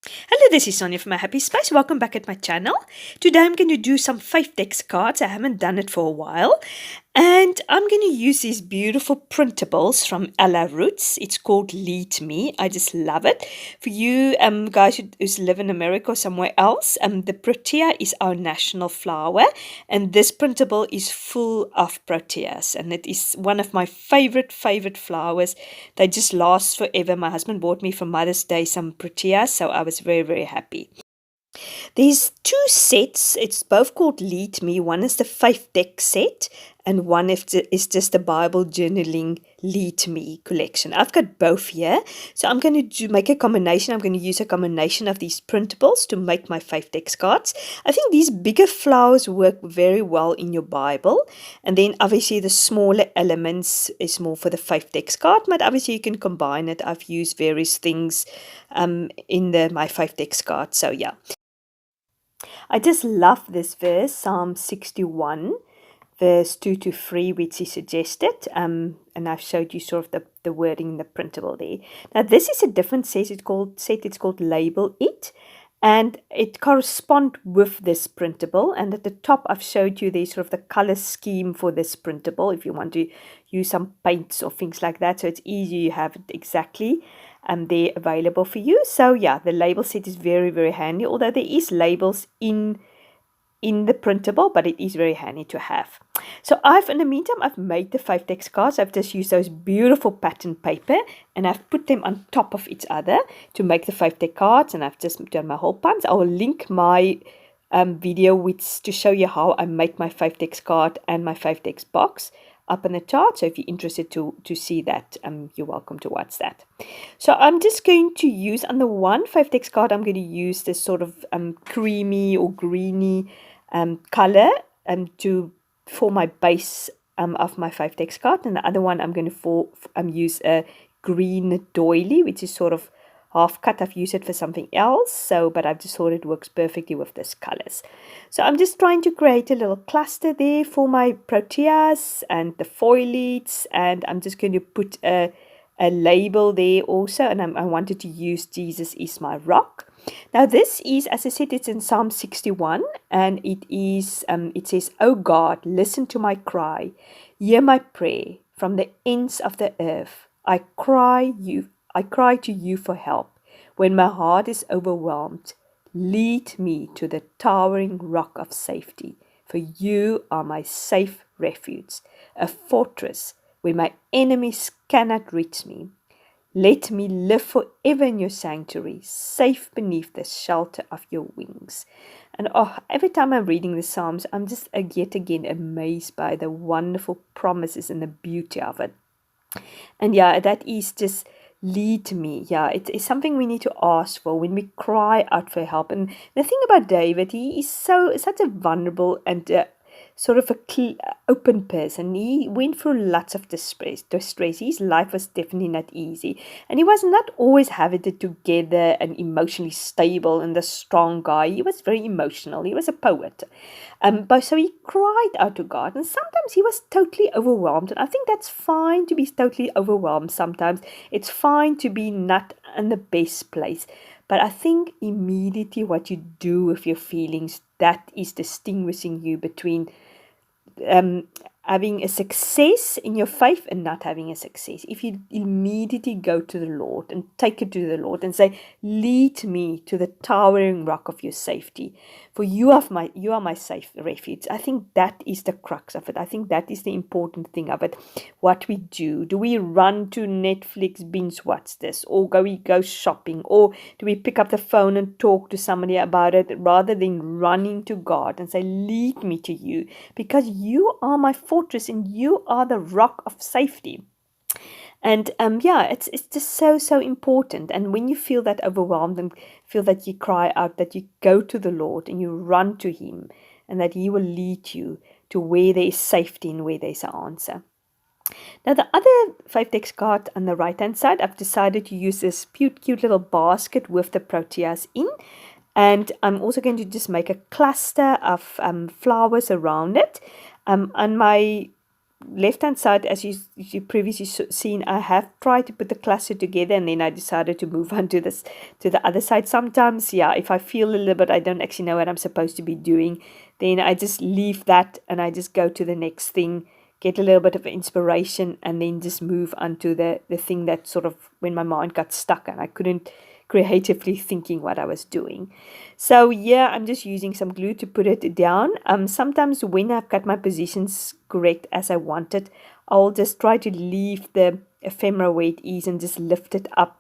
Hello, this is Sonja from My Happy Space. Welcome back at my channel. Today I'm going to do some FaithDex cards. I haven't done it for a while. And I'm going to use these beautiful printables from Roetz. It's called Lead Me. I just love it. For you guys who live in America or somewhere else, the protea is our national flower. And this printable is full of proteas. And it is one of my favorite flowers. They just last forever. My husband bought me for Mother's Day some proteas, so I was very, very happy. There's two sets. It's both called Lead Me. One is the FaithDex set, and one is just the Bible journaling Lead Me collection. I've got both here, so I'm going to make a combination. I'm going to use a combination of these printables to make my FaithDex cards. I think these bigger flowers work very well in your Bible, and then obviously the smaller elements is more for the FaithDex card, but obviously you can combine it. I've used various things in my FaithDex card, so yeah. I just love this verse, Psalm 61, verse 2 to 3, which is suggested. And I've showed you sort of the wording in the printable there. Now, this is a different set. It's called Label It. And it corresponds with this printable. And at the top, I've showed you the sort of the color scheme for this printable if you want to use some paints or things like that. So it's easy, you have it exactly there available for you. So yeah, the label set is very, very handy, although there is labels in the printable, but it is very handy to have. So in the meantime, I've made the FaithDex cards. I've just used those beautiful pattern paper and I've put them on top of each other to make the FaithDex cards, and I've just done my hole punch. I will link my video to show you how I make my FaithDex card and my FaithDex box up in the chart. So if you're interested to see that, you're welcome to watch that. So I'm just going to use, on the one FaithDex card, I'm going to use this sort of creamy or greeny color for my base of my FaithDex card, and the other one I'm going to use a green doily, which is sort of half cut. I've used it for something else, but I've just thought it works perfectly with this colors. So I'm just trying to create a little cluster there for my proteas and the foliage, and I'm just going to put a label there also, and I wanted to use Jesus is my rock. Now this is, as I said, it's in Psalm 61, and it says, "O God, listen to my cry, hear my prayer from the ends of the earth. I cry to you for help. When my heart is overwhelmed, lead me to the towering rock of safety, for you are my safe refuge, a fortress where my enemies cannot reach me. Let me live forever in your sanctuary, safe beneath the shelter of your wings." And every time I'm reading the Psalms, I'm just yet again amazed by the wonderful promises and the beauty of it. And yeah, that is just lead me. Yeah, it's something we need to ask for when we cry out for help. And the thing about David, he is such a vulnerable and sort of open person. He went through lots of distress. His life was definitely not easy, and he was not always having it together and emotionally stable and the strong guy. He was very emotional. He was a poet, but so he cried out to God, and sometimes he was totally overwhelmed. And I think that's fine to be totally overwhelmed. Sometimes it's fine to be not in the best place. But I think immediately what you do with your feelings, that is distinguishing you between having a success in your faith and not having a success. If you immediately go to the Lord and take it to the Lord and say, lead me to the towering rock of your safety, for you are my safe refuge. I think that is the crux of it. I think that is the important thing of it. What we do we run to Netflix, binge watch this, or we go shopping, or do we pick up the phone and talk to somebody about it, rather than running to God and say, lead me to you, because you are my fortress and you are the rock of safety. And it's just so important. And when you feel that overwhelmed and feel that you cry out, that you go to the Lord and you run to Him, and that He will lead you to where there is safety and where there is an answer. Now the other FaithDex card on the right hand side, I've decided to use this cute little basket with the proteas in. And I'm also going to just make a cluster of flowers around it. On my left-hand side, as you previously seen, I have tried to put the cluster together, and then I decided to move on to the other side. Sometimes, yeah, if I feel a little bit I don't actually know what I'm supposed to be doing, then I just leave that and I just go to the next thing, get a little bit of inspiration, and then just move on to the thing that sort of, when my mind got stuck and I couldn't creatively thinking what I was doing. So yeah, I'm just using some glue to put it down. Sometimes when I've got my positions correct as I want it, I'll just try to leave the ephemera where it is and just lift it up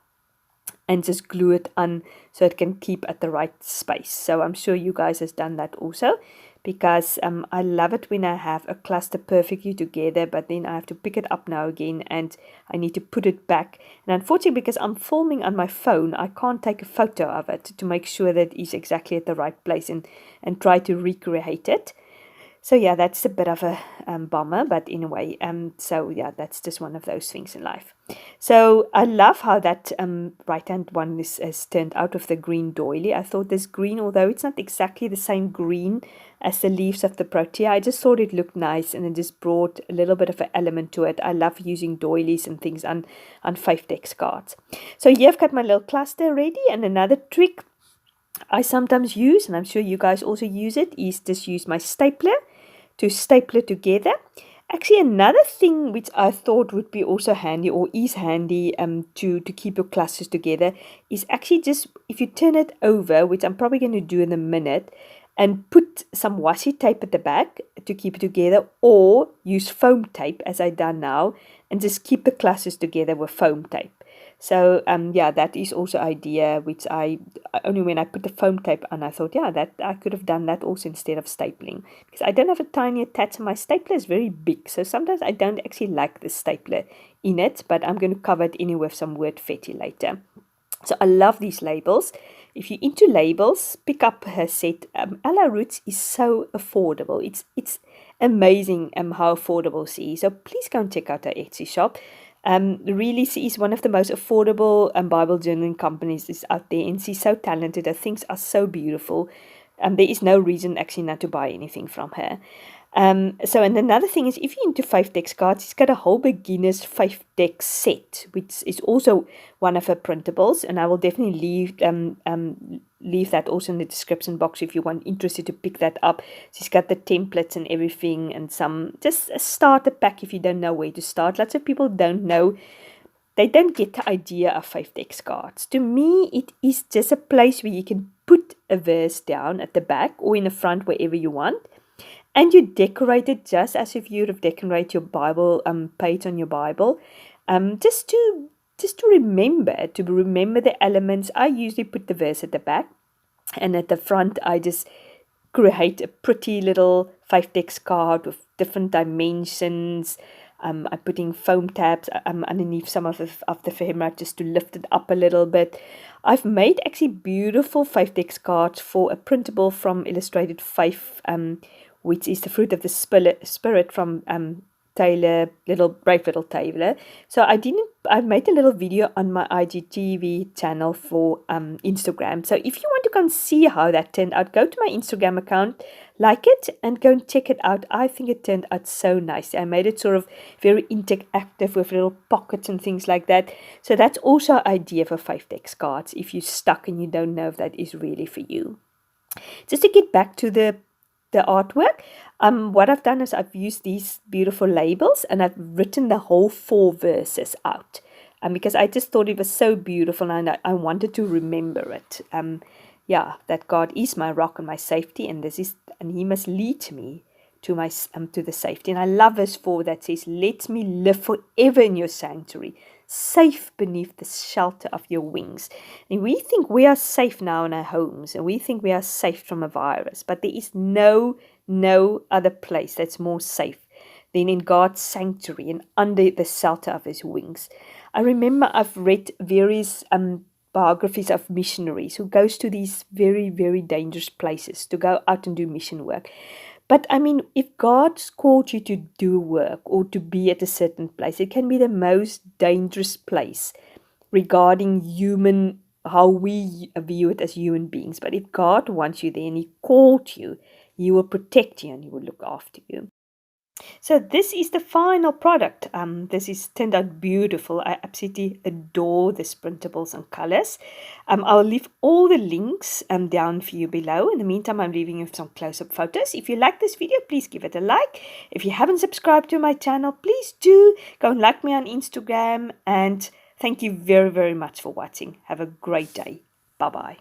and just glue it on so it can keep at the right space. So I'm sure you guys has done that also, because I love it when I have a cluster perfectly together, but then I have to pick it up now again and I need to put it back. And unfortunately, because I'm filming on my phone, I can't take a photo of it to make sure that it's exactly at the right place and try to recreate it. So yeah, that's a bit of a bummer, but anyway, so yeah, that's just one of those things in life. So I love how that right-hand one is turned out of the green doily. I thought this green, although it's not exactly the same green as the leaves of the protea, I just thought it looked nice and it just brought a little bit of an element to it. I love using doilies and things on FaithDex cards. So here I've got my little cluster ready, and another trick I sometimes use, and I'm sure you guys also use it, is just use my stapler to staple it together. Actually, another thing which I thought would be also handy, or is handy, to keep your clusters together, is actually just, if you turn it over, which I'm probably going to do in a minute, and put some washi tape at the back to keep it together, or use foam tape as I done now, and just keep the clusters together with foam tape. So yeah, that is also idea which I only, when I put the foam tape on, I thought, yeah, that I could have done that also instead of stapling, because I don't have a tiny attach, and my stapler is very big, so sometimes I don't actually like the stapler in it, but I'm going to cover it anyway with some word fetty later. So I love these labels. If you're into labels, pick up her set. Ella Roetz is so affordable. It's amazing how affordable she is. So please go and check out her Etsy shop. Really, she is one of the most affordable Bible journaling companies is out there, and she's so talented. Her things are so beautiful. There is no reason actually not to buy anything from her. So, and another thing is, if you're into FaithDex cards, she's got a whole beginner's FaithDex set, which is also one of her printables, and I will definitely leave that also in the description box if you want interested to pick that up. She's got the templates and everything, and some just a starter pack if you don't know where to start. Lots of people don't know. They don't get the idea of FaithDex cards. To me, it is just a place where you can put a verse down at the back or in the front, wherever you want. And you decorate it just as if you would have decorated your Bible page on your Bible, just to remember the elements. I usually put the verse at the back, and at the front I just create a pretty little FaithDex card with different dimensions. I'm putting foam tabs underneath some of the ephemera just to lift it up a little bit. I've made actually beautiful FaithDex cards for a printable from Illustrated Faith, which is the fruit of the spirit from Brave Little Taylor. So I made a little video on my IGTV channel for Instagram. So if you want to go and see how that turned out, go to my Instagram account, like it, and go and check it out. I think it turned out so nicely. I made it sort of very interactive with little pockets and things like that. So that's also an idea for FaithDex cards if you're stuck and you don't know if that is really for you. Just to get back to the artwork, what I've done is I've used these beautiful labels and I've written the whole 4 verses out, because I just thought it was so beautiful and I wanted to remember it. Yeah, that God is my rock and my safety, and He must lead me to the safety. And I love verse 4 that says, "Let me live forever in your sanctuary, safe beneath the shelter of your wings." And we think we are safe now in our homes, and we think we are safe from a virus, but there is no other place that's more safe than in God's sanctuary and under the shelter of His wings. I remember I've read various biographies of missionaries who goes to these very, very dangerous places to go out and do mission work. But I mean, if God's called you to do work or to be at a certain place, it can be the most dangerous place regarding how we view it as human beings. But if God wants you there and He called you, He will protect you and He will look after you. So this is the final product. This is turned out beautiful. I absolutely adore this printables and colors. I'll leave all the links down for you below. In the meantime, I'm leaving you some close-up photos. If you like this video, please give it a like. If you haven't subscribed to my channel, please do go and like me on Instagram. And thank you very, very much for watching. Have a great day. Bye-bye.